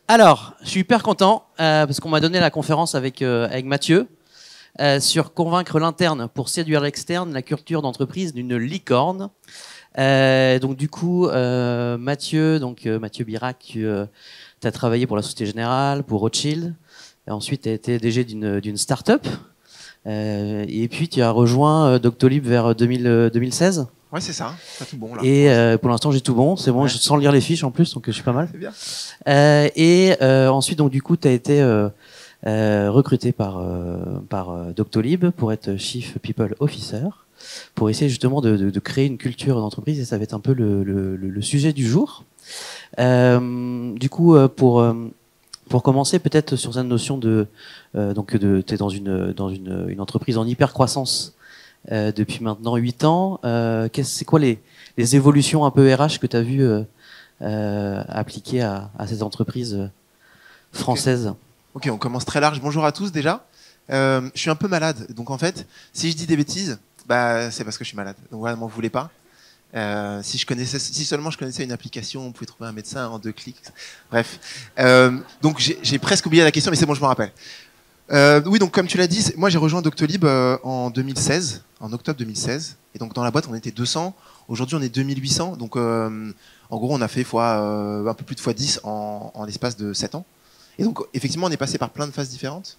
Alors, je suis hyper content parce qu'on m'a donné la conférence avec Mathieu sur convaincre l'interne pour séduire l'externe, la culture d'entreprise d'une licorne. Donc du coup, Mathieu Birac, tu as travaillé pour la Société Générale, pour Rothschild. Et ensuite, tu as été DG d'une start-up. Et puis, tu as rejoint Doctolib vers 2016. Ouais, c'est ça. T'as tout bon là. Et pour l'instant, j'ai tout bon. C'est bon, Ouais. sans lire les fiches en plus, donc je suis pas mal. C'est bien. Ensuite, donc du coup, tu as été recruté par Doctolib pour être Chief People Officer, pour essayer justement de créer une culture d'entreprise, et ça va être un peu le sujet du jour. Du coup, pour commencer, peut-être sur cette notion t'es dans une entreprise en hyper croissance depuis maintenant 8 ans. C'est quoi les évolutions un peu RH que tu as vues appliquées à cette entreprise française? Ok, on commence très large. Bonjour à tous déjà. Je suis un peu malade, donc en fait, si je dis des bêtises, bah c'est parce que je suis malade. Donc voilà, m'en voulez pas. Si seulement je connaissais une application, on pouvait trouver un médecin en 2 clics. Bref. Donc j'ai presque oublié la question, mais c'est bon, je me rappelle. Oui, donc comme tu l'as dit, moi j'ai rejoint Doctolib en 2016, en octobre 2016. Et donc dans la boîte, on était 200. Aujourd'hui, on est 2800. Donc en gros, on a fait un peu plus de x10 en l'espace de 7 ans. Et donc effectivement, on est passé par plein de phases différentes,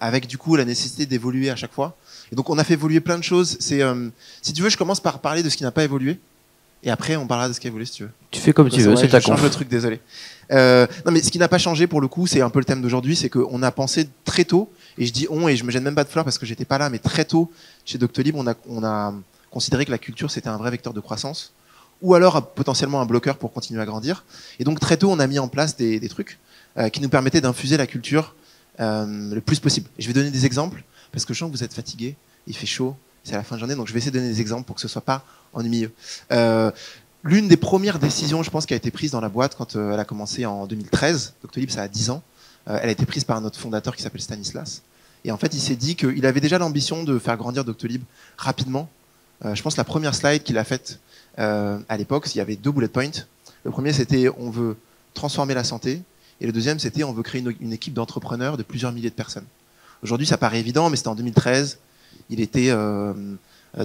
avec du coup la nécessité d'évoluer à chaque fois. Et donc on a fait évoluer plein de choses. Si tu veux, je commence par parler de ce qui n'a pas évolué. Et après, on parlera de ce qui a évolué, si tu veux. Tu fais comme tu veux, c'est ta conf. Je change le truc, désolé. Non, mais ce qui n'a pas changé, pour le coup, c'est un peu le thème d'aujourd'hui, c'est qu'on a pensé très tôt, et je dis on, et je me gêne même pas de fleurs parce que j'étais pas là, mais très tôt, chez Doctolib, on a considéré que la culture, c'était un vrai vecteur de croissance, ou alors potentiellement un bloqueur pour continuer à grandir. Et donc très tôt, on a mis en place des trucs qui nous permettaient d'infuser la culture le plus possible. Et je vais donner des exemples, parce que je sens que vous êtes fatigués, il fait chaud, c'est à la fin de journée, donc je vais essayer de donner des exemples pour que ce soit pas ennuyeux. L'une des premières décisions, je pense, qui a été prise dans la boîte quand elle a commencé en 2013, Doctolib, ça a 10 ans, elle a été prise par notre fondateur qui s'appelle Stanislas. Et en fait, il s'est dit qu'il avait déjà l'ambition de faire grandir Doctolib rapidement. Je pense que la première slide qu'il a faite à l'époque, il y avait 2 bullet points. Le premier, c'était on veut transformer la santé. Et le deuxième, c'était on veut créer une équipe d'entrepreneurs de plusieurs milliers de personnes. Aujourd'hui, ça paraît évident, mais c'était en 2013. Il était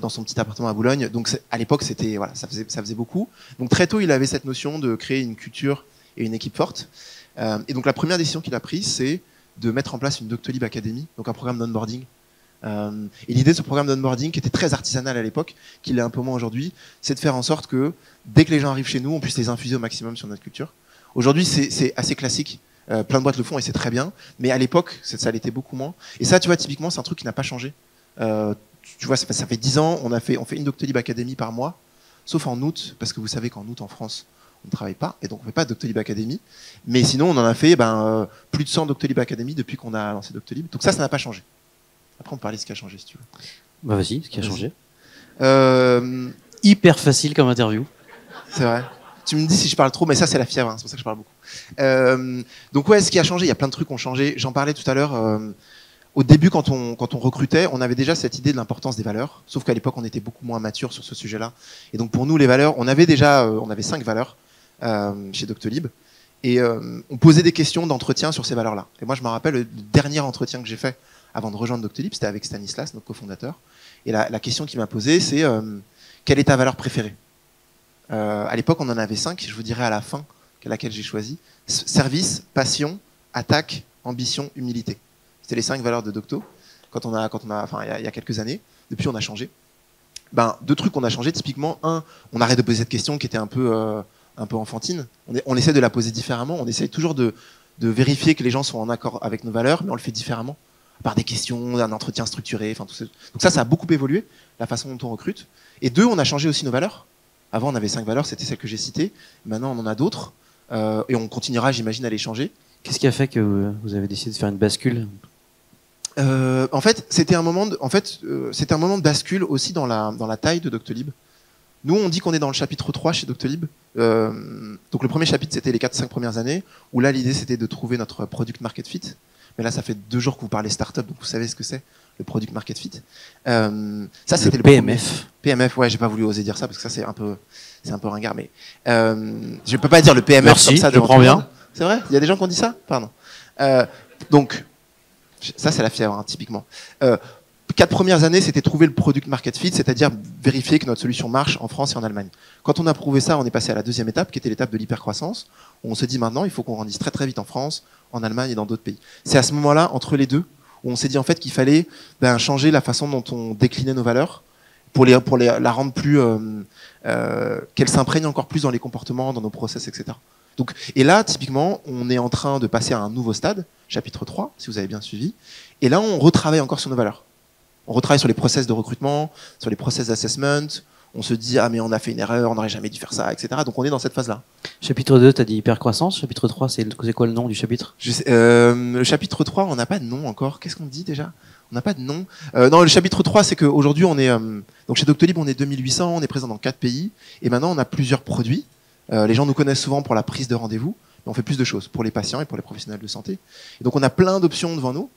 dans son petit appartement à Boulogne. Donc à l'époque, c'était voilà, ça faisait beaucoup. Donc très tôt, il avait cette notion de créer une culture et une équipe forte. Et donc la première décision qu'il a prise, c'est de mettre en place une Doctolib Academy, donc un programme d'onboarding. Et l'idée de ce programme d'onboarding, qui était très artisanal à l'époque, qui l'est un peu moins aujourd'hui, c'est de faire en sorte que dès que les gens arrivent chez nous, on puisse les infuser au maximum sur notre culture. Aujourd'hui, c'est assez classique. Plein de boîtes le font et c'est très bien. Mais à l'époque, ça l'était beaucoup moins. Et ça, tu vois, typiquement, c'est un truc qui n'a pas changé. Tu vois, ça fait 10 ans, on fait une Doctolib Academy par mois, sauf en août, parce que vous savez qu'en août en France, on ne travaille pas, et donc on ne fait pas de Doctolib Academy. Mais sinon, on en a fait plus de 100 Doctolib Academy depuis qu'on a lancé Doctolib. Donc ça n'a pas changé. Après, on peut parler de ce qui a changé, si tu veux. Bah vas-y, ce qui a changé. Hyper facile comme interview. C'est vrai. Tu me dis si je parle trop, mais ça, c'est la fièvre, hein, c'est pour ça que je parle beaucoup. Donc ouais, ce qui a changé, il y a plein de trucs qui ont changé. J'en parlais tout à l'heure. Au début, quand on recrutait, on avait déjà cette idée de l'importance des valeurs. Sauf qu'à l'époque, on était beaucoup moins mature sur ce sujet-là. Et donc, pour nous, les valeurs, on avait 5 valeurs chez Doctolib. Et on posait des questions d'entretien sur ces valeurs-là. Et moi, je me rappelle, le dernier entretien que j'ai fait avant de rejoindre Doctolib, c'était avec Stanislas, notre cofondateur. Et la question qu'il m'a posée, c'est quelle est ta valeur préférée? À l'époque, on en avait 5. Je vous dirai à la fin laquelle j'ai choisi. Service, passion, attaque, ambition, humilité. C'était les 5 valeurs de Docto enfin, il y a quelques années. Depuis, on a changé. 2 trucs qu'on a changé. Typiquement, on arrête de poser cette question qui était un peu enfantine. On essaie de la poser différemment. On essaie toujours de vérifier que les gens sont en accord avec nos valeurs, mais on le fait différemment. Par des questions, un entretien structuré, enfin tout ça. Donc ça a beaucoup évolué, la façon dont on recrute. Et 2, on a changé aussi nos valeurs. Avant, on avait 5 valeurs, c'était celles que j'ai citées. Maintenant, on en a d'autres. Et on continuera, j'imagine, à les changer. Qu'est-ce qui a fait que vous avez décidé de faire une bascule? En fait, c'était un moment de bascule aussi dans la taille de Doctolib. Nous, on dit qu'on est dans le chapitre 3 chez Doctolib. Donc le premier chapitre, c'était les 4-5 premières années, où là, l'idée, c'était de trouver notre product market fit. Mais là, ça fait 2 jours que vous parlez startup, donc vous savez ce que c'est, le product market fit. Ça, c'était le PMF. PMF, ouais, j'ai pas voulu oser dire ça, parce que ça, c'est un peu ringard, mais je peux pas dire le PMF Merci, comme ça. je prends bien. C'est vrai? Il y a des gens qui ont dit ça? Pardon. Donc, ça c'est la fièvre, hein, typiquement. 4 premières années, c'était trouver le product market fit, c'est-à-dire vérifier que notre solution marche en France et en Allemagne. Quand on a prouvé ça, on est passé à la deuxième étape, qui était l'étape de l'hypercroissance, où on se dit maintenant, il faut qu'on grandisse très très vite en France, en Allemagne et dans d'autres pays. C'est à ce moment-là, entre les deux, où on s'est dit en fait qu'il fallait changer la façon dont on déclinait nos valeurs pour la rendre plus, qu'elle s'imprègne encore plus dans les comportements, dans nos process, etc. Donc, et là, typiquement, on est en train de passer à un nouveau stade, chapitre 3, si vous avez bien suivi, et là, on retravaille encore sur nos valeurs. On retravaille sur les process de recrutement, sur les process d'assessment. On se dit, ah mais on a fait une erreur, on n'aurait jamais dû faire ça, etc. Donc on est dans cette phase-là. Chapitre 2, tu as dit hypercroissance. Chapitre 3, c'est quoi le nom du chapitre? Le chapitre 3, on n'a pas de nom encore. Qu'est-ce qu'on dit déjà? On n'a pas de nom. Non, le chapitre 3, c'est qu'aujourd'hui, on est donc chez Doctolib, on est 2800, on est présent dans 4 pays. Et maintenant, on a plusieurs produits. Les gens nous connaissent souvent pour la prise de rendez-vous. Mais on fait plus de choses pour les patients et pour les professionnels de santé. Et donc on a plein d'options devant nous.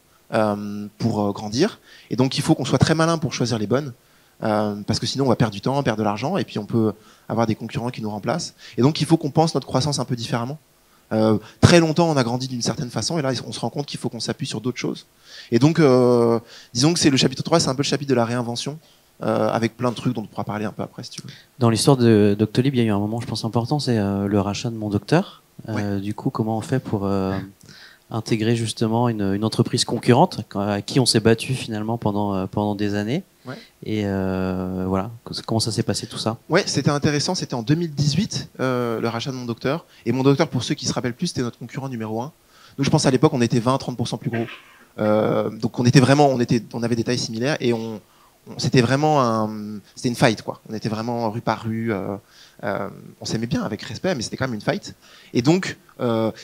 Pour grandir, et donc il faut qu'on soit très malin pour choisir les bonnes, parce que sinon on va perdre du temps, perdre de l'argent, et puis on peut avoir des concurrents qui nous remplacent, et donc il faut qu'on pense notre croissance un peu différemment. Très longtemps on a grandi d'une certaine façon, et là on se rend compte qu'il faut qu'on s'appuie sur d'autres choses, et donc disons que c'est le chapitre 3, c'est un peu le chapitre de la réinvention, avec plein de trucs dont on pourra parler un peu après si tu veux. Dans l'histoire de Doctolib, il y a eu un moment je pense important, c'est le rachat de Mon Docteur. Ouais. Du coup, comment on fait pour intégrer justement une entreprise concurrente à qui on s'est battu finalement pendant des années. Ouais. Et voilà, comment ça s'est passé tout ça? Ouais, c'était intéressant, c'était en 2018 le rachat de Mon Docteur. Et Mon Docteur, pour ceux qui se rappellent plus, c'était notre concurrent numéro 1. Nous, je pense à l'époque, on était 20-30% plus gros. Donc on était vraiment, on avait des tailles similaires et c'était vraiment c'était une fight quoi. On était vraiment rue par rue. On s'aimait bien avec respect, mais c'était quand même une fight. Et donc,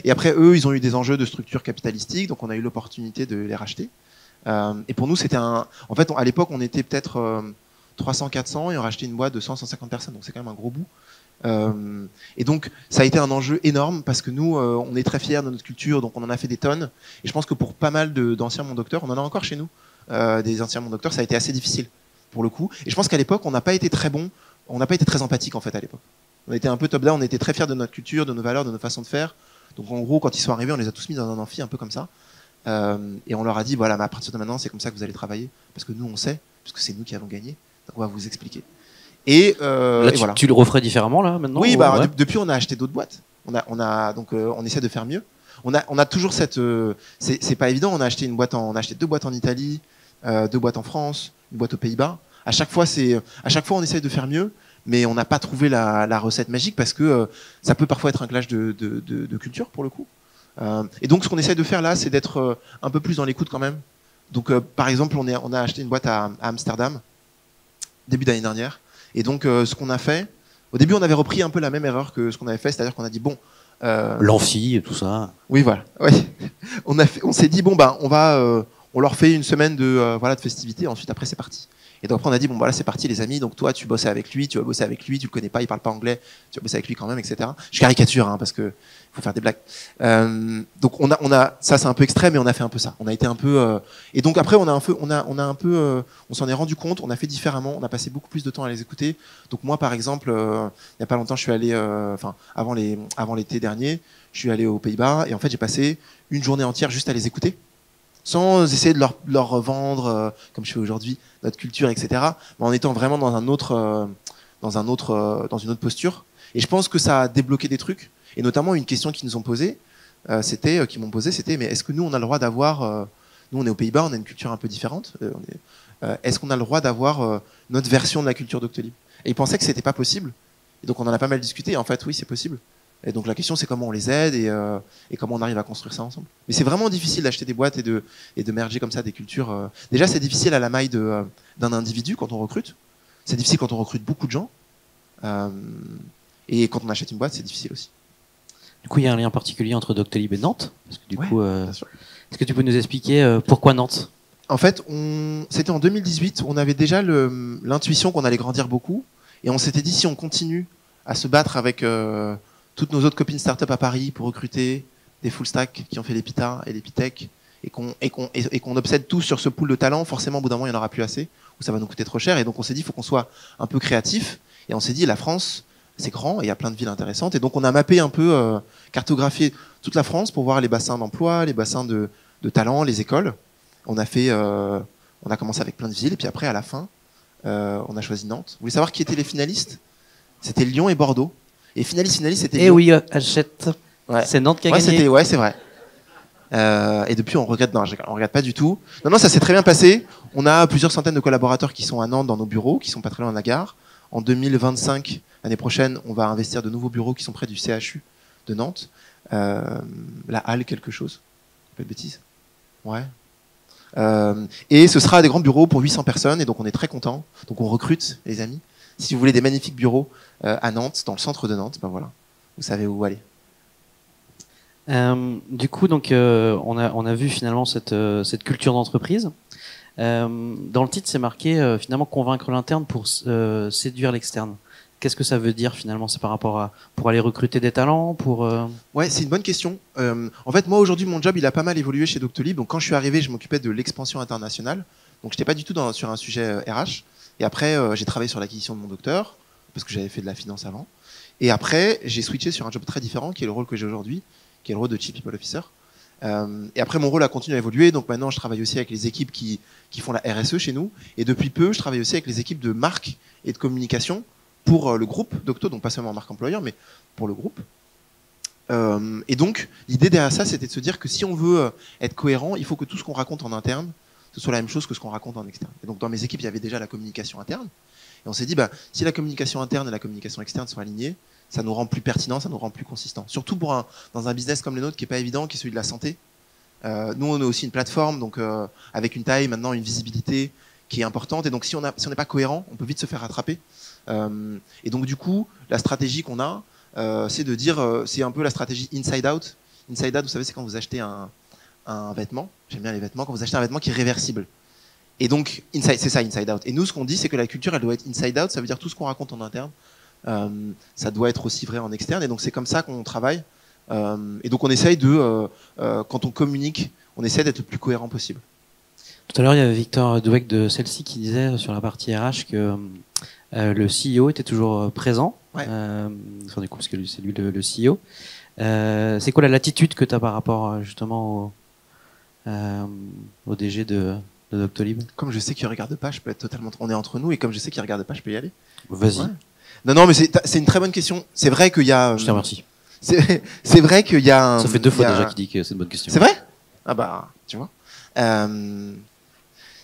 et après eux, ils ont eu des enjeux de structure capitalistique, donc on a eu l'opportunité de les racheter. Et pour nous, c'était en fait, à l'époque, on était peut-être 300-400 et on rachetait une boîte de 100-150 personnes, donc c'est quand même un gros bout. Et donc, ça a été un enjeu énorme parce que nous, on est très fiers de notre culture, donc on en a fait des tonnes. Et je pense que pour pas mal d'anciens Mon Docteur, on en a encore chez nous, des anciens Mon Docteur, ça a été assez difficile pour le coup. Et je pense qu'à l'époque, on n'a pas été très bon. On n'a pas été très empathique en fait à l'époque. On était un peu top down, on était très fiers de notre culture, de nos valeurs, de nos façons de faire. Donc en gros, quand ils sont arrivés, on les a tous mis dans un amphi un peu comme ça. Et on leur a dit, voilà, mais à partir de maintenant, c'est comme ça que vous allez travailler. Parce que nous, on sait, parce que c'est nous qui avons gagné. Donc on va vous expliquer. Et, là, et voilà. Tu le referais différemment là maintenant? Oui, depuis on a acheté d'autres boîtes. On essaie de faire mieux. On a toujours cette, c'est pas évident. On a acheté on a acheté 2 boîtes en Italie, 2 boîtes en France, une boîte aux Pays-Bas. À chaque fois, on essaye de faire mieux, mais on n'a pas trouvé la recette magique parce que ça peut parfois être un clash de culture pour le coup. Et donc, ce qu'on essaye de faire là, c'est d'être un peu plus dans l'écoute quand même. Donc, par exemple, on a acheté une boîte à Amsterdam début d'année dernière. Et donc, ce qu'on a fait, au début, on avait repris un peu la même erreur que ce qu'on avait fait, c'est-à-dire qu'on a dit bon. L'amphi et tout ça. Oui, voilà. Ouais. On s'est dit bon on leur fait une semaine de festivités. Ensuite, après, c'est parti. Et donc après on a dit bon voilà c'est parti les amis, donc toi tu bossais avec lui, tu vas bosser avec lui, tu le connais pas, il parle pas anglais, tu vas bosser avec lui quand même, etc. Je caricature parce que faut faire des blagues. Donc on a ça c'est un peu extrême mais on a fait un peu ça. On a été un peu et donc après on s'en est rendu compte, on a fait différemment, on a passé beaucoup plus de temps à les écouter. Donc moi par exemple il y a pas longtemps je suis allé avant l'été dernier, je suis allé aux Pays-Bas et en fait j'ai passé une journée entière juste à les écouter. Sans essayer de leur revendre, comme je fais aujourd'hui, notre culture, etc. Mais en étant vraiment dans une autre posture. Et je pense que ça a débloqué des trucs. Et notamment une question qu'ils m'ont posée, c'était, mais est-ce que nous, on a le droit d'avoir, nous on est aux Pays-Bas, on a une culture un peu différente. Est-ce qu'on a le droit d'avoir notre version de la culture Doctolib? Et ils pensaient que c'était pas possible. Et donc on en a pas mal discuté. Et en fait, oui, c'est possible. Et donc la question c'est comment on les aide et comment on arrive à construire ça ensemble. Mais c'est vraiment difficile d'acheter des boîtes et de merger comme ça des cultures. Déjà c'est difficile à la maille d'un individu quand on recrute. C'est difficile quand on recrute beaucoup de gens. Et quand on achète une boîte c'est difficile aussi. Du coup il y a un lien particulier entre Doctolib et Nantes. Parce que du coup, est-ce que tu peux nous expliquer pourquoi Nantes? En fait c'était en 2018, on avait déjà l'intuition qu'on allait grandir beaucoup. Et on s'était dit si on continue à se battre avec toutes nos autres copines startup à Paris pour recruter des full stack qui ont fait l'Epita et l'Epitech et qu'on obsède tous sur ce pool de talents, forcément au bout d'un moment il n'y en aura plus assez ou ça va nous coûter trop cher et donc on s'est dit il faut qu'on soit un peu créatif et on s'est dit la France c'est grand et il y a plein de villes intéressantes. Et donc on a mappé un peu, cartographié toute la France pour voir les bassins d'emploi, les bassins de talent, les écoles. On a commencé avec plein de villes et puis après à la fin, on a choisi Nantes. Vous voulez savoir qui étaient les finalistes? C'était Lyon et Bordeaux. Et finaliste, c'était Lyon. Eh oui, Hachette. Ouais. C'est Nantes qui a gagné. Ouais, c'est vrai. Et depuis, on regrette. Non, on regrette pas du tout. Non, ça s'est très bien passé. On a plusieurs centaines de collaborateurs qui sont à Nantes dans nos bureaux, qui sont pas très loin de la gare. En 2025, l'année prochaine, on va investir de nouveaux bureaux qui sont près du CHU de Nantes. La halle quelque chose. Pas de bêtises. Ouais. Et ce sera des grands bureaux pour 800 personnes. Et donc, on est très contents. Donc, on recrute, les amis. Si vous voulez des magnifiques bureaux à Nantes, dans le centre de Nantes, ben voilà, vous savez où aller. Du coup, donc, on a vu finalement cette culture d'entreprise. Dans le titre, c'est marqué finalement convaincre l'interne pour séduire l'externe. Qu'est-ce que ça veut dire finalement? C'est par rapport à pour aller recruter des talents, pour Ouais, c'est une bonne question. En fait, moi aujourd'hui, mon job, il a pas mal évolué chez Doctolib. Donc, quand je suis arrivé, je m'occupais de l'expansion internationale. Donc, j'étais pas du tout sur un sujet RH. Et après, j'ai travaillé sur l'acquisition de mon docteur parce que j'avais fait de la finance avant. Et après, j'ai switché sur un job très différent, qui est le rôle que j'ai aujourd'hui, qui est le rôle de Chief People Officer. Et après, mon rôle a continué à évoluer. Donc maintenant, je travaille aussi avec les équipes qui font la RSE chez nous. Et depuis peu, je travaille aussi avec les équipes de marque et de communication pour le groupe Docto, donc pas seulement marque employeur, mais pour le groupe. Et donc, l'idée derrière ça, c'était de se dire que si on veut être cohérent, il faut que tout ce qu'on raconte en interne, ce soit la même chose que ce qu'on raconte en externe. Et donc, dans mes équipes, il y avait déjà la communication interne. Et on s'est dit, si la communication interne et la communication externe sont alignées, ça nous rend plus pertinent, ça nous rend plus consistant. Surtout dans un business comme le nôtre qui est pas évident, qui est celui de la santé. Nous, on est aussi une plateforme, donc avec une taille, maintenant une visibilité qui est importante. Et donc, si on n'est pas cohérent, on peut vite se faire rattraper. Et donc, du coup, la stratégie qu'on a, c'est de dire, c'est un peu la stratégie inside out. Inside out, vous savez, c'est quand vous achetez un vêtement. J'aime bien les vêtements. Quand vous achetez un vêtement qui est réversible. Et donc, c'est ça, inside out. Et nous, ce qu'on dit, c'est que la culture, elle doit être inside out. Ça veut dire tout ce qu'on raconte en interne. Ça doit être aussi vrai en externe. Et donc, c'est comme ça qu'on travaille. Et donc, on essaye quand on communique, on essaie d'être le plus cohérent possible. Tout à l'heure, il y avait Victor Douek de Celle-ci qui disait sur la partie RH que le CEO était toujours présent. Ouais. Enfin, du coup, parce que c'est lui le CEO. C'est quoi la latitude que tu as par rapport justement au DG de Doctolib? Comme je sais qu'il regarde pas, je peux être totalement. On est entre nous et comme je sais qu'il regarde pas, je peux y aller. Vas-y. Ouais. Non, mais c'est une très bonne question. C'est vrai qu'il y a. Je te remercie. C'est vrai qu'il y a. Ça fait 2 fois déjà qu'il dit que c'est une bonne question. C'est vrai? Ah bah, tu vois.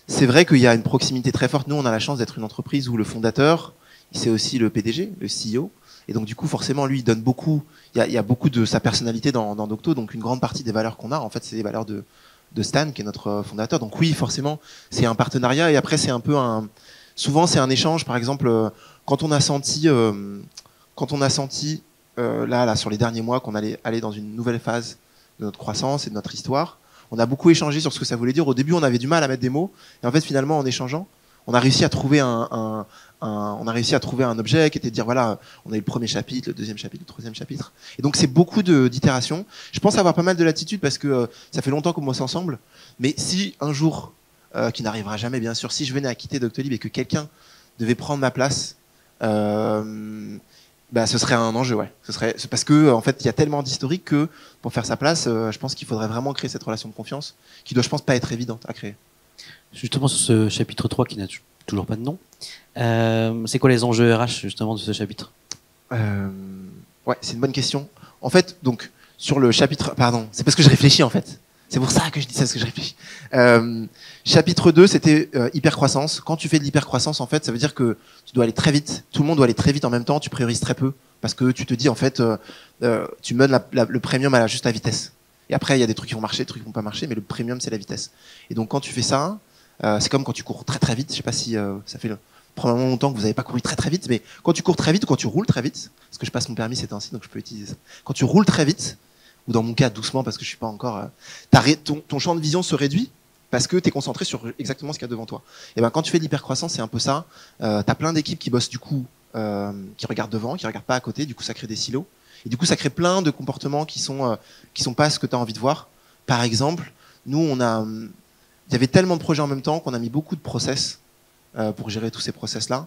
C'est vrai qu'il y a une proximité très forte. Nous, on a la chance d'être une entreprise où le fondateur, c'est aussi le PDG, le CEO. Et donc, du coup, forcément, lui, il donne beaucoup. Il y a beaucoup de sa personnalité dans Docto. Donc, une grande partie des valeurs qu'on a, en fait, c'est les valeurs de Stan, qui est notre fondateur. Donc, oui, forcément, c'est un partenariat. Et après, c'est un peu souvent, c'est un échange. Par exemple, quand on a senti, là, sur les derniers mois, qu'on allait aller dans une nouvelle phase de notre croissance et de notre histoire, on a beaucoup échangé sur ce que ça voulait dire. Au début, on avait du mal à mettre des mots. Et en fait, finalement, en échangeant, on a réussi à trouver on a réussi à trouver un objet qui était de dire, voilà, on a eu le premier chapitre, le deuxième chapitre, le troisième chapitre. Et donc, c'est beaucoup d'itérations. Je pense avoir pas mal de latitude parce que ça fait longtemps qu'on bosse ensemble. Mais si un jour, qui n'arrivera jamais, bien sûr, si je venais à quitter Doctolib et que quelqu'un devait prendre ma place, ce serait un enjeu, ouais. C'est parce que, en fait, il y a tellement d'historique que pour faire sa place, je pense qu'il faudrait vraiment créer cette relation de confiance qui doit, je pense, pas être évidente à créer. Justement, sur ce chapitre 3 qui n'a toujours pas de nom, c'est quoi les enjeux RH, justement, de ce chapitre? Ouais, c'est une bonne question. En fait, donc, sur le chapitre, pardon, c'est parce que je réfléchis, en fait. C'est pour ça que je dis ça, parce que je réfléchis. Chapitre 2, c'était hypercroissance. Quand tu fais de l'hypercroissance, en fait, ça veut dire que tu dois aller très vite. Tout le monde doit aller très vite en même temps. Tu priorises très peu. Parce que tu te dis, en fait, tu mènes le premium à juste la vitesse. Et après, il y a des trucs qui vont marcher, des trucs qui vont pas marcher, mais le premium, c'est la vitesse. Et donc, quand tu fais ça, c'est comme quand tu cours très très vite. Je sais pas si ça fait probablement longtemps que vous n'avez pas couru très très vite, mais quand tu cours très vite ou quand tu roules très vite, parce que je passe mon permis ces temps-ci, donc je peux utiliser ça. Quand tu roules très vite, ou dans mon cas doucement parce que je suis pas encore, ton champ de vision se réduit parce que tu es concentré sur exactement ce qu'il y a devant toi. Et ben quand tu fais de l'hypercroissance, c'est un peu ça. T'as plein d'équipes qui bossent du coup, qui regardent devant, qui regardent pas à côté. Du coup, ça crée des silos. Et du coup, ça crée plein de comportements qui sont pas ce que tu as envie de voir. Par exemple, nous, il y avait tellement de projets en même temps qu'on a mis beaucoup de process pour gérer tous ces process-là.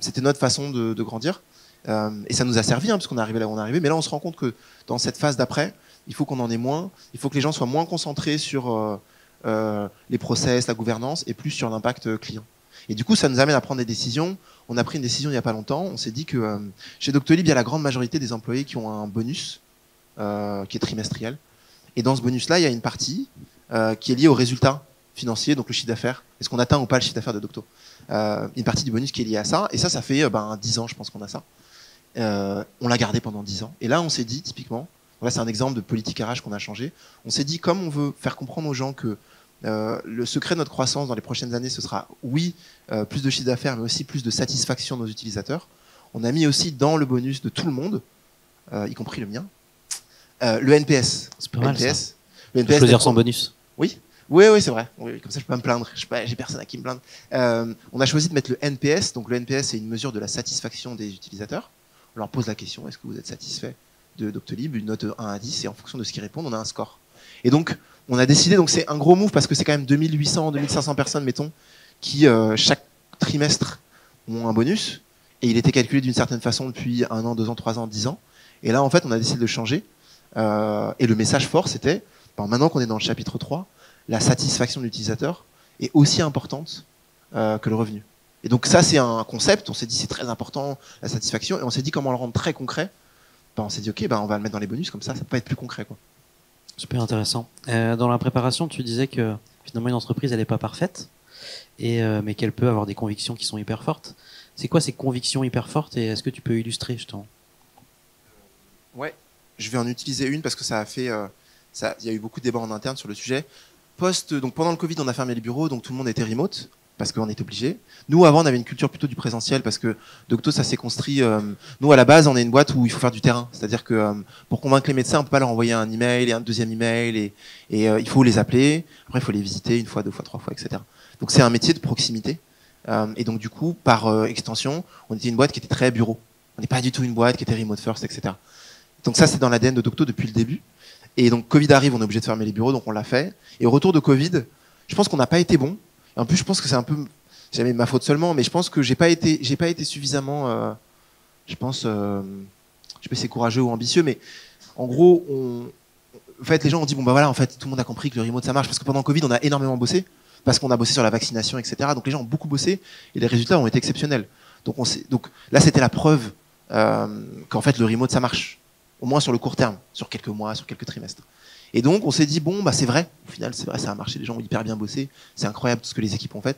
C'était notre façon de grandir. Et ça nous a servi, parce qu'on est arrivé là où on est arrivé. Mais là, on se rend compte que dans cette phase d'après, il faut qu'on en ait moins. Il faut que les gens soient moins concentrés sur les process, la gouvernance, et plus sur l'impact client. Et du coup, ça nous amène à prendre des décisions. On a pris une décision il n'y a pas longtemps. On s'est dit que chez Doctolib, il y a la grande majorité des employés qui ont un bonus qui est trimestriel. Et dans ce bonus-là, il y a une partie qui est liée aux résultats financiers, donc le chiffre d'affaires. Est-ce qu'on atteint ou pas le chiffre d'affaires de Docto? Une partie du bonus qui est liée à ça. Et ça fait 10 ans, je pense qu'on a ça. On l'a gardé pendant 10 ans. Et là, on s'est dit, typiquement, là, c'est un exemple de politique RH qu'on a changé. On s'est dit, comme on veut faire comprendre aux gens que le secret de notre croissance dans les prochaines années, ce sera, oui, plus de chiffre d'affaires, mais aussi plus de satisfaction de nos utilisateurs. On a mis aussi dans le bonus de tout le monde, y compris le mien, le NPS. C'est pas mal, ça. Le NPS, choisir son bonus. Oui. Oui, c'est vrai. Oui, comme ça, je peux pas me plaindre. J'ai personne à qui me plaindre. On a choisi de mettre le NPS. Donc, le NPS, c'est une mesure de la satisfaction des utilisateurs. On leur pose la question, est-ce que vous êtes satisfait de Doctolib? Une note 1 à 10, et en fonction de ce qu'ils répondent, on a un score. Et donc, on a décidé, donc c'est un gros move parce que c'est quand même 2800, 2500 personnes, mettons, qui chaque trimestre ont un bonus. Et il était calculé d'une certaine façon depuis 1 an, 2 ans, 3 ans, 10 ans. Et là, en fait, on a décidé de changer. Et le message fort, c'était, maintenant qu'on est dans le chapitre 3, la satisfaction de l'utilisateur est aussi importante que le revenu. Et donc ça, c'est un concept. On s'est dit, c'est très important, la satisfaction. Et on s'est dit, comment le rendre très concret? On s'est dit, ok, on va le mettre dans les bonus, comme ça peut être plus concret, quoi. Super intéressant. Dans la préparation, tu disais que finalement une entreprise, elle n'est pas parfaite, mais qu'elle peut avoir des convictions qui sont hyper fortes. C'est quoi ces convictions hyper fortes, et est-ce que tu peux illustrer justement? Ouais, je vais en utiliser une parce que ça a fait, il y a eu beaucoup de débats en interne sur le sujet. Donc pendant le Covid, on a fermé les bureaux, donc tout le monde était remote parce qu'on était obligé. Nous, avant, on avait une culture plutôt du présentiel parce que Docto, ça s'est construit. Nous, à la base, on est une boîte où il faut faire du terrain. C'est-à-dire que pour convaincre les médecins, on peut pas leur envoyer un email et un deuxième email et il faut les appeler. Après, il faut les visiter 1 fois, 2 fois, 3 fois, etc. Donc c'est un métier de proximité. Et donc du coup, par extension, on était une boîte qui était très bureau. On n'est pas du tout une boîte qui était remote first, etc. Donc ça, c'est dans l'ADN de Docto depuis le début. Et donc Covid arrive, on est obligé de fermer les bureaux, donc on l'a fait. Et au retour de Covid, je pense qu'on n'a pas été bon. En plus, je pense que c'est un peu, c'est jamais ma faute seulement, mais je pense que j'ai pas été suffisamment, je pense, je sais pas si c'est courageux ou ambitieux, mais en gros, en fait, les gens ont dit voilà, en fait, tout le monde a compris que le remote ça marche parce que pendant Covid, on a énormément bossé parce qu'on a bossé sur la vaccination, etc. Donc les gens ont beaucoup bossé et les résultats ont été exceptionnels. Donc là, c'était la preuve qu'en fait le remote ça marche, au moins sur le court terme, sur quelques mois, sur quelques trimestres. Et donc, on s'est dit, c'est vrai. Au final, c'est vrai, ça a marché. Les gens ont hyper bien bossé. C'est incroyable tout ce que les équipes ont fait.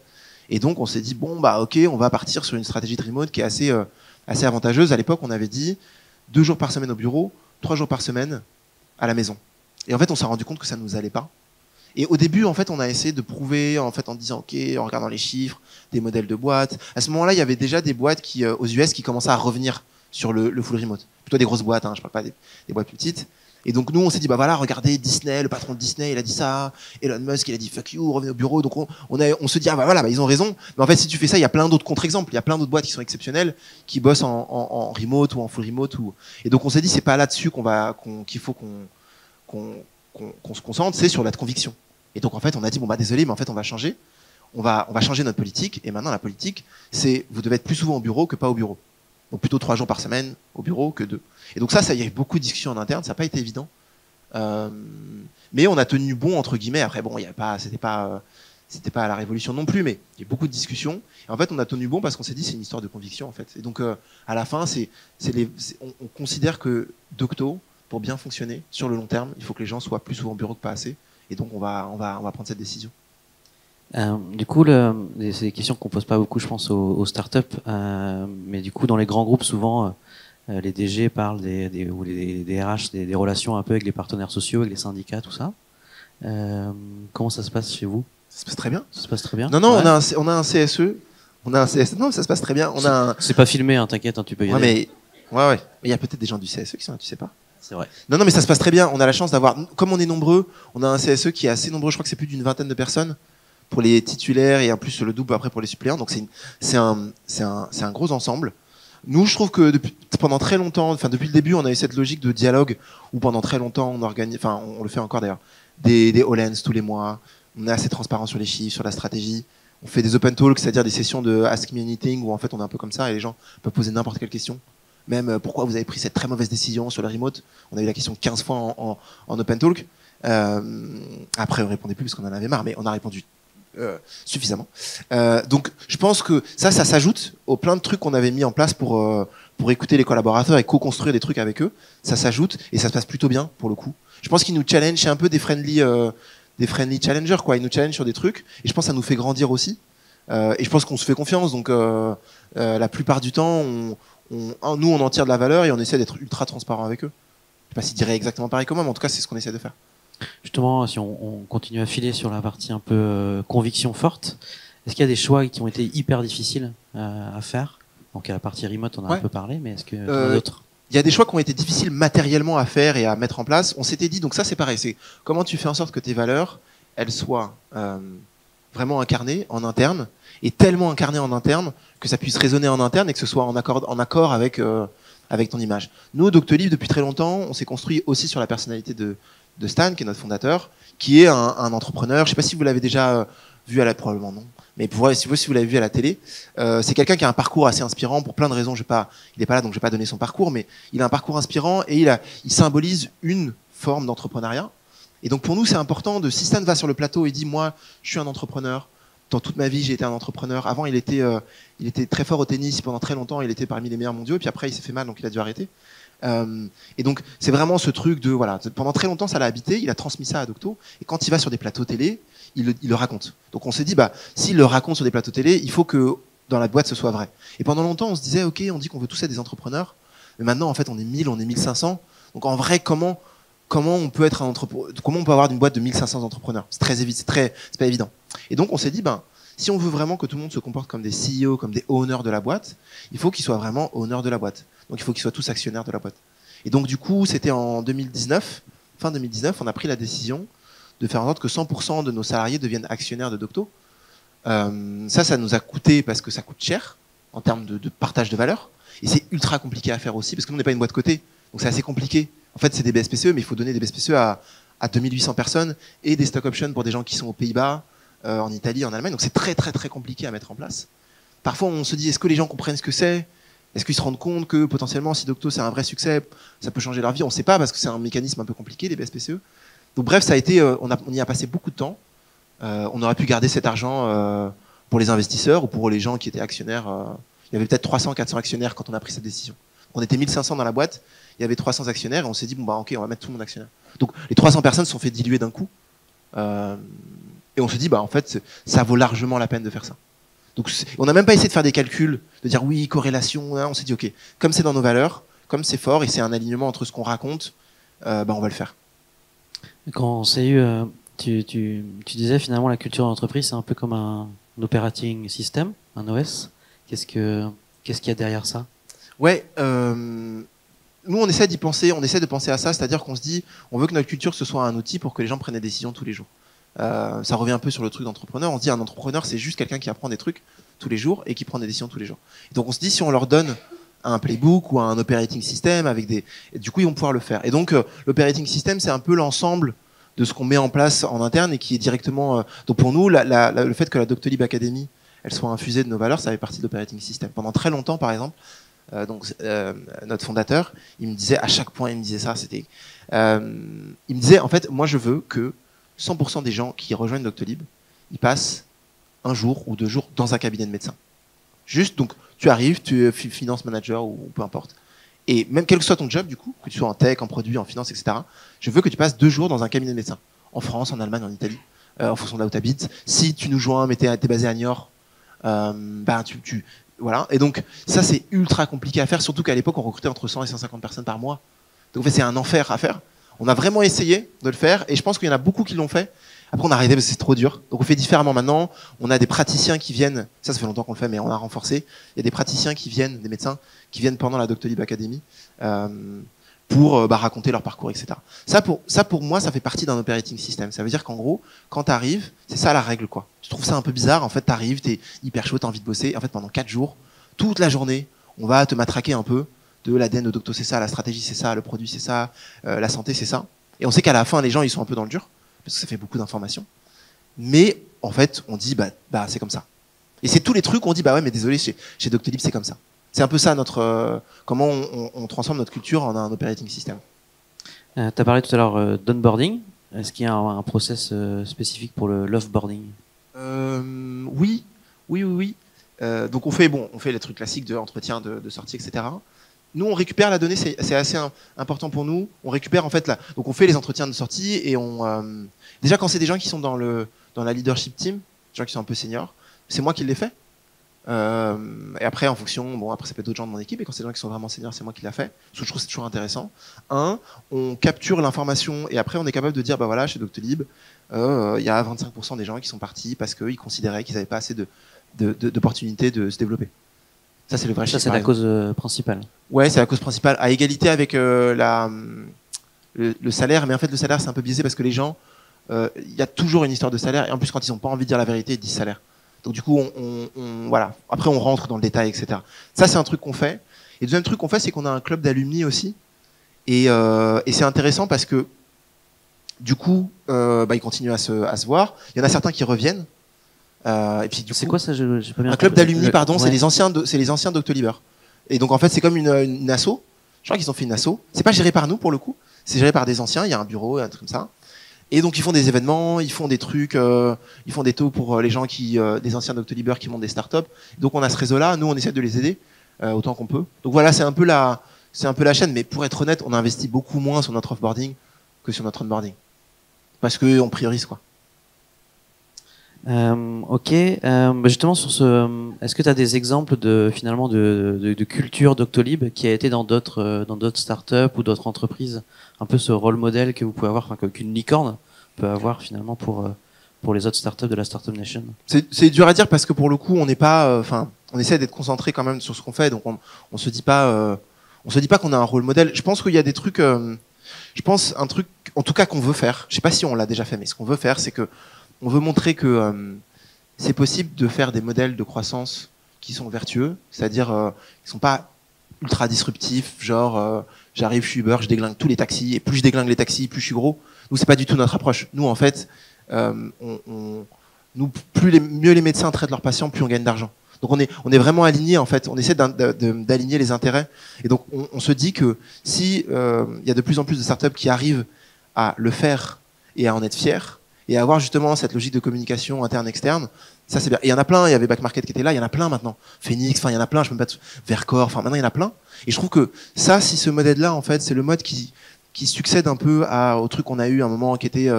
Et donc, on s'est dit, ok, on va partir sur une stratégie de remote qui est assez avantageuse. À l'époque, on avait dit 2 jours par semaine au bureau, 3 jours par semaine à la maison. Et en fait, on s'est rendu compte que ça ne nous allait pas. Et au début, en fait, on a essayé de prouver, en disant, ok, en regardant les chiffres, des modèles de boîtes. À ce moment-là, il y avait déjà des boîtes aux US qui commençaient à revenir sur le full remote. Plutôt des grosses boîtes, je parle pas des boîtes plus petites. Et donc nous on s'est dit voilà, regardez Disney, le patron de Disney il a dit ça, Elon Musk il a dit fuck you, revenez au bureau. Donc on se dit ils ont raison. Mais en fait si tu fais ça, il y a plein d'autres contre-exemples, il y a plein d'autres boîtes qui sont exceptionnelles, qui bossent en remote ou en full remote et donc on s'est dit c'est pas là-dessus qu'il faut qu'on se concentre, c'est sur la conviction. Et donc en fait on a dit désolé mais en fait on va changer. On va changer notre politique et maintenant la politique c'est vous devez être plus souvent au bureau que pas au bureau. Donc plutôt 3 jours par semaine au bureau que 2. Et donc ça, il y a eu beaucoup de discussions en interne, ça n'a pas été évident. Mais on a tenu bon, entre guillemets. Après, c'était pas à la révolution non plus, mais il y a eu beaucoup de discussions. Et en fait, on a tenu bon parce qu'on s'est dit c'est une histoire de conviction, en fait. Et donc, à la fin, on considère que Docto, pour bien fonctionner sur le long terme, il faut que les gens soient plus souvent au bureau que pas assez. Et donc, on va prendre cette décision. Du coup, c'est des questions qu'on pose pas beaucoup, je pense, aux startups. Mais du coup, dans les grands groupes, souvent, les DG parlent ou les RH des relations un peu avec les partenaires sociaux, avec les syndicats, tout ça. Comment ça se passe chez vous? Ça se passe très bien. Ça se passe très bien. Non, ouais. on a un CSE. Non, ça se passe très bien. C'est pas filmé, t'inquiète, tu peux y aller. Mais il y a peut-être des gens du CSE qui sont là, tu sais pas. C'est vrai. Non, mais ça se passe très bien. On a la chance d'avoir, comme on est nombreux, on a un CSE qui est assez nombreux. Je crois que c'est plus d'une 20aine de personnes pour les titulaires et en plus le double après pour les suppléants. Donc c'est un gros ensemble. Nous, je trouve que pendant très longtemps, depuis le début, on a eu cette logique de dialogue où pendant très longtemps on organise, on le fait encore d'ailleurs, des all-hands tous les mois. On est assez transparent sur les chiffres, sur la stratégie. On fait des open talks, c'est-à-dire des sessions de Ask Me Anything où en fait on est un peu comme ça et les gens peuvent poser n'importe quelle question. même pourquoi vous avez pris cette très mauvaise décision sur le remote. On a eu la question 15 fois en open talk. Après, on répondait plus parce qu'on en avait marre, mais on a répondu suffisamment. Donc, je pense que ça s'ajoute aux plein de trucs qu'on avait mis en place pour écouter les collaborateurs et co-construire des trucs avec eux. Ça s'ajoute et ça se passe plutôt bien pour le coup. Je pense qu'ils nous challenge, c'est un peu des friendly challengers, quoi. Ils nous challenge sur des trucs et je pense que ça nous fait grandir aussi. Et je pense qu'on se fait confiance. Donc, la plupart du temps, nous, on en tire de la valeur et on essaie d'être ultra transparent avec eux. Je sais pas s'ils diraient exactement pareil que moi, mais en tout cas, c'est ce qu'on essaie de faire. Justement, si on continue à filer sur la partie un peu conviction forte, est-ce qu'il y a des choix qui ont été hyper difficiles à faire? Donc à la partie remote, on a un peu parlé, mais est-ce que d'autres? Il y a des choix qui ont été difficiles matériellement à faire et à mettre en place. On s'était dit, donc ça c'est pareil, c'est comment tu fais en sorte que tes valeurs, elles soient vraiment incarnées en interne, et tellement incarnées en interne que ça puisse résonner en interne et que ce soit en accord avec ton image. Nous, Doctolib, depuis très longtemps, on s'est construit aussi sur la personnalité de Stan, qui est notre fondateur, qui est un entrepreneur. Je sais pas si vous l'avez déjà vu probablement non. Mais si vous l'avez vu à la télé, c'est quelqu'un qui a un parcours assez inspirant pour plein de raisons. Il n'est pas là, donc je vais pas donner son parcours, mais il a un parcours inspirant et il symbolise une forme d'entrepreneuriat. Et donc pour nous, c'est important si Stan va sur le plateau et dit, moi, je suis un entrepreneur. Dans toute ma vie, j'ai été un entrepreneur. Avant, il était très fort au tennis pendant très longtemps. Il était parmi les meilleurs mondiaux. Et puis après, il s'est fait mal, donc il a dû arrêter. Et donc, c'est vraiment ce truc de, voilà, pendant très longtemps, ça l'a habité. Il a transmis ça à Docto. Et quand il va sur des plateaux télé, il le raconte. Donc on s'est dit, s'il le raconte sur des plateaux télé, il faut que dans la boîte ce soit vrai. Et pendant longtemps, on se disait, ok, on dit qu'on veut tous être des entrepreneurs, mais maintenant en fait on est 1000, on est 1500. Donc en vrai, comment on peut être comment on peut avoir une boîte de 1500 entrepreneurs? C'est pas évident. Et donc on s'est dit, si on veut vraiment que tout le monde se comporte comme des CEO, comme des owners de la boîte, il faut qu'ils soient vraiment owners de la boîte. Donc il faut qu'ils soient tous actionnaires de la boîte. Et donc du coup, c'était en 2019, fin 2019, on a pris la décision de faire en sorte que 100% de nos salariés deviennent actionnaires de Docto. Ça nous a coûté parce que ça coûte cher en termes de partage de valeur. Et c'est ultra compliqué à faire aussi parce que nous, on n'est pas une boîte cotée. Donc c'est assez compliqué. En fait, c'est des BSPCE, mais il faut donner des BSPCE à 2800 personnes et des stock options pour des gens qui sont aux Pays-Bas, en Italie, en Allemagne. Donc c'est très, très, très compliqué à mettre en place. Parfois, on se dit, est-ce que les gens comprennent ce que c'est? Est-ce qu'ils se rendent compte que potentiellement, si Docto c'est un vrai succès, ça peut changer leur vie? On ne sait pas parce que c'est un mécanisme un peu compliqué, les BSPCE. Donc bref, ça a été, on y a passé beaucoup de temps. On aurait pu garder cet argent pour les investisseurs ou pour les gens qui étaient actionnaires. Il y avait peut-être 300, 400 actionnaires quand on a pris cette décision. On était 1500 dans la boîte, il y avait 300 actionnaires et on s'est dit, ok, on va mettre tout le monde actionnaire. Donc les 300 personnes se sont fait diluer d'un coup. Et on se dit, en fait, ça vaut largement la peine de faire ça. Donc on n'a même pas essayé de faire des calculs, de dire oui, corrélation. Hein, on s'est dit, ok, comme c'est dans nos valeurs, comme c'est fort et c'est un alignement entre ce qu'on raconte, on va le faire. Quand on s'est eu, tu disais finalement la culture d'entreprise, c'est un peu comme un operating system, un OS. Qu'est-ce qu'il y a derrière ça? Ouais, nous on essaie d'y penser, on essaie de penser à ça, c'est-à-dire qu'on se dit, on veut que notre culture ce soit un outil pour que les gens prennent des décisions tous les jours. Ça revient un peu sur le truc d'entrepreneur. On se dit un entrepreneur c'est juste quelqu'un qui apprend des trucs tous les jours et qui prend des décisions tous les jours. Et donc on se dit si on leur donne un playbook ou un operating system du coup ils vont pouvoir le faire. Et donc l'operating system c'est un peu l'ensemble de ce qu'on met en place en interne et qui est directement. Donc pour nous le fait que la Doctolib Academy elle soit infusée de nos valeurs, ça fait partie de l'operating system. Pendant très longtemps par exemple. Notre fondateur, il me disait à chaque point, il me disait ça, il me disait en fait, moi je veux que 100% des gens qui rejoignent Doctolib, ils passent un jour ou 2 jours dans un cabinet de médecin. Juste, donc tu arrives, tu es finance manager ou peu importe, et même quel que soit ton job du coup, que tu sois en tech, en produit, en finance, etc. Je veux que tu passes 2 jours dans un cabinet de médecin, en France, en Allemagne, en Italie, en fonction de là où tu habites. Si tu nous joins, mais t'es basé à Niort, voilà. Et donc, ça, c'est ultra compliqué à faire, surtout qu'à l'époque, on recrutait entre 100 et 150 personnes par mois. Donc, en fait, c'est un enfer à faire. On a vraiment essayé de le faire, et je pense qu'il y en a beaucoup qui l'ont fait. Après, on a arrêté parce que c'est trop dur. Donc, on fait différemment maintenant. On a des praticiens qui viennent, ça fait longtemps qu'on le fait, mais on a renforcé. Il y a des praticiens qui viennent, des médecins, qui viennent pendant la Doctolib Academy, pour raconter leur parcours, etc. Ça pour moi, ça fait partie d'un operating system. Ça veut dire qu'en gros, quand t'arrives, c'est ça la règle, quoi. Tu trouves ça un peu bizarre, en fait, t'arrives, t'es hyper chaud, t'as envie de bosser. En fait, pendant 4 jours, toute la journée, on va te matraquer un peu de l'ADN de Docto, c'est ça, la stratégie, c'est ça, le produit, c'est ça, la santé, c'est ça. Et on sait qu'à la fin, les gens, ils sont un peu dans le dur, parce que ça fait beaucoup d'informations. Mais, en fait, on dit, c'est comme ça. Et c'est tous les trucs, on dit, ouais, mais désolé, chez Doctolib, c'est comme ça. C'est un peu ça notre comment on transforme notre culture en un operating system. Tu as parlé tout à l'heure d'onboarding. Est-ce qu'il y a un process spécifique pour le l'offboarding? Oui, oui, oui, oui. Donc on fait les trucs classiques de entretien, de sortie, etc. Nous, on récupère la donnée, c'est assez important pour nous. On récupère en fait donc on fait les entretiens de sortie et déjà quand c'est des gens qui sont dans la leadership team, des gens qui sont un peu seniors, c'est moi qui les fais. Et après, en fonction, après ça peut être d'autres gens de mon équipe, et quand c'est des gens qui sont vraiment seniors, c'est moi qui l'a fait. Parce que je trouve que c'est toujours intéressant. On capture l'information et après on est capable de dire, bah voilà, chez Doctolib, il y a 25% des gens qui sont partis parce qu'ils considéraient qu'ils n'avaient pas assez d'opportunités de se développer. Ça, c'est le vrai chiffre. Ça, c'est la cause principale. Ouais, c'est la cause principale, à égalité avec le salaire. Mais en fait, le salaire, c'est un peu biaisé parce que les gens, il y a toujours une histoire de salaire. Et en plus, quand ils n'ont pas envie de dire la vérité, ils disent salaire. Donc du coup, voilà. Après, on rentre dans le détail, etc. Ça, c'est un truc qu'on fait. Et le deuxième truc qu'on fait, c'est qu'on a un club d'alumni aussi. Et c'est intéressant parce que du coup, ils continuent à se voir. Il y en a certains qui reviennent. Et puis c'est quoi ça, j'ai pas bien un club d'alumni, pardon, ouais. c'est les anciens Doctolibers. Et donc en fait, c'est comme une asso. Je crois qu'ils ont fait une asso. C'est pas géré par nous pour le coup. C'est géré par des anciens. Il y a un bureau, un truc comme ça. Et donc ils font des événements, ils font des trucs, ils font des taux pour les gens des anciens Doctolibers qui montent des startups. Donc on a ce réseau-là. Nous, on essaie de les aider autant qu'on peut. Donc voilà, c'est un peu la chaîne. Mais pour être honnête, on investit beaucoup moins sur notre offboarding que sur notre onboarding, parce que on priorise quoi. Ok. Justement sur est-ce que tu as des exemples finalement de culture Doctolib qui a été dans d'autres startups ou d'autres entreprises, un peu ce rôle modèle que vous pouvez avoir, qu'une licorne peut avoir finalement pour les autres startups de la Startup Nation? C'est dur à dire parce que pour le coup, on n'est pas, on essaie d'être concentré quand même sur ce qu'on fait, donc on se dit pas qu'on a un rôle modèle. Je pense qu'il y a des trucs, je pense un truc, en tout cas qu'on veut faire. Je sais pas si on l'a déjà fait, mais ce qu'on veut faire, c'est que on veut montrer que c'est possible de faire des modèles de croissance qui sont vertueux, c'est-à-dire qui sont pas ultra disruptifs, genre j'arrive, je suis Uber, je déglingue tous les taxis, et plus je déglingue les taxis, plus je suis gros. Nous, c'est pas du tout notre approche. Nous, en fait, mieux les médecins traitent leurs patients, plus on gagne d'argent. Donc on est vraiment aligné en fait. On essaie d'aligner les intérêts. Et donc on se dit que si il y a de plus en plus de startups qui arrivent à le faire et à en être fiers, et avoir justement cette logique de communication interne-externe, ça c'est bien. Et il y en a plein, il y avait Back Market qui était là, il y en a plein maintenant. Phoenix, il y en a plein, je peux me battre Vercor, maintenant il y en a plein. Et je trouve que ça, si ce modèle-là, en fait, c'est le mode qui succède un peu au truc qu'on a eu à un moment qui était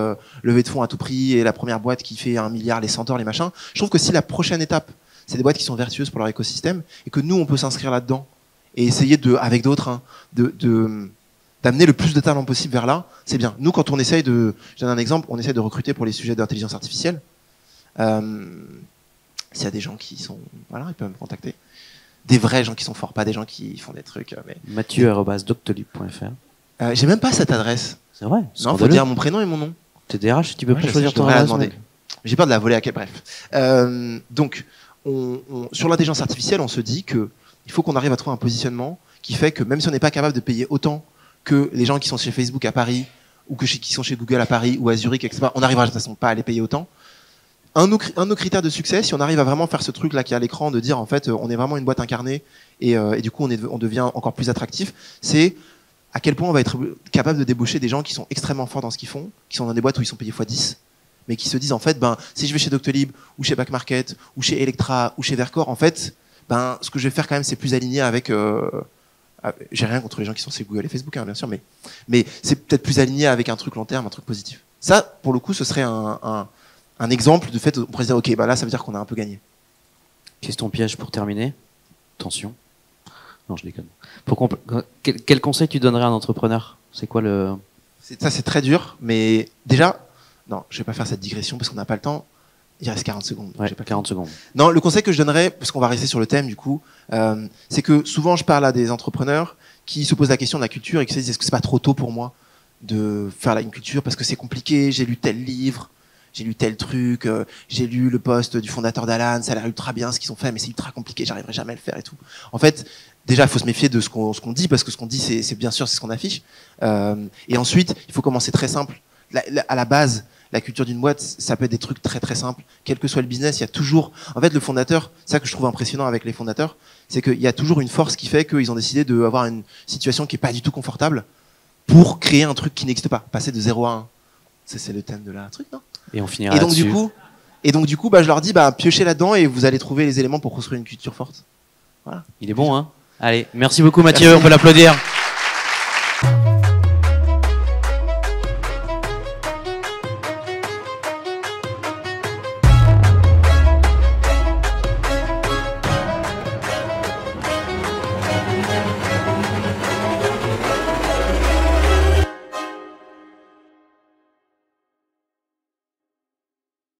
levée de fonds à tout prix et la première boîte qui fait 1 milliard, les Centaures, les machins. Je trouve que si la prochaine étape, c'est des boîtes qui sont vertueuses pour leur écosystème et que nous, on peut s'inscrire là-dedans et essayer avec d'autres, d'amener le plus de talents possible vers là, c'est bien. Nous, quand on essaye je donne un exemple, on essaye de recruter pour les sujets d'intelligence artificielle. S'il y a des gens qui sont, voilà, ils peuvent me contacter. Des vrais gens qui sont forts, pas des gens qui font des trucs. Mathieu@doctolib.fr. J'ai même pas cette adresse. C'est vrai. Non, faut dire mon prénom et mon nom. T'es DRH, tu peux pas choisir ton adresse. adresse. Demander. J'ai peur de la voler à quel bref. Donc, sur l'intelligence artificielle, on se dit que il faut qu'on arrive à trouver un positionnement qui fait que même si on n'est pas capable de payer autant que les gens qui sont chez Facebook à Paris ou qui sont chez Google à Paris ou à Zurich, etc., on n'arrivera de toute façon pas à les payer autant. Un de nos critères de succès, si on arrive à vraiment faire ce truc là qui est à l'écran, de dire en fait on est vraiment une boîte incarnée et du coup on devient encore plus attractif, c'est à quel point on va être capable de débaucher des gens qui sont extrêmement forts dans ce qu'ils font, qui sont dans des boîtes où ils sont payés x10, mais qui se disent en fait si je vais chez Doctolib ou chez Back Market ou chez Electra ou chez Vercor, en fait ce que je vais faire quand même c'est plus aligné avec j'ai rien contre les gens qui sont chez Google et Facebook, bien sûr, mais c'est peut-être plus aligné avec un truc long terme, un truc positif. Ça, pour le coup, ce serait un exemple du fait on pourrait se dire, ok, là, ça veut dire qu'on a un peu gagné. Question piège pour terminer. Attention. Non, je déconne. Quel conseil tu donnerais à un entrepreneur? C'est quoi Ça, c'est très dur, mais déjà, non, je vais pas faire cette digression parce qu'on n'a pas le temps. Il reste 40 secondes. Ouais, 40 secondes. Non, le conseil que je donnerais, parce qu'on va rester sur le thème du coup, c'est que souvent je parle à des entrepreneurs qui se posent la question de la culture et qui se disent est-ce que c'est pas trop tôt pour moi de faire une culture parce que c'est compliqué, j'ai lu tel livre, j'ai lu tel truc, j'ai lu le post du fondateur d'Alan, ça a l'air ultra bien ce qu'ils ont fait, mais c'est ultra compliqué, j'arriverai jamais à le faire et tout. En fait, déjà, il faut se méfier de ce qu'on dit parce que ce qu'on dit, c'est bien sûr c'est ce qu'on affiche. Et ensuite, il faut commencer très simple. À la base, la culture d'une boîte, ça peut être des trucs très très simples. Quel que soit le business, il y a toujours... En fait, le fondateur, c'est ça que je trouve impressionnant avec les fondateurs, c'est qu'il y a toujours une force qui fait qu'ils ont décidé d'avoir une situation qui est pas du tout confortable pour créer un truc qui n'existe pas. Passer de 0 à 1. C'est le thème de la truc, non? Et on finira là-dessus. Et donc du coup, je leur dis, piochez là-dedans et vous allez trouver les éléments pour construire une culture forte. Voilà. Il est bon, hein? Allez, merci beaucoup Mathieu, on peut l'applaudir.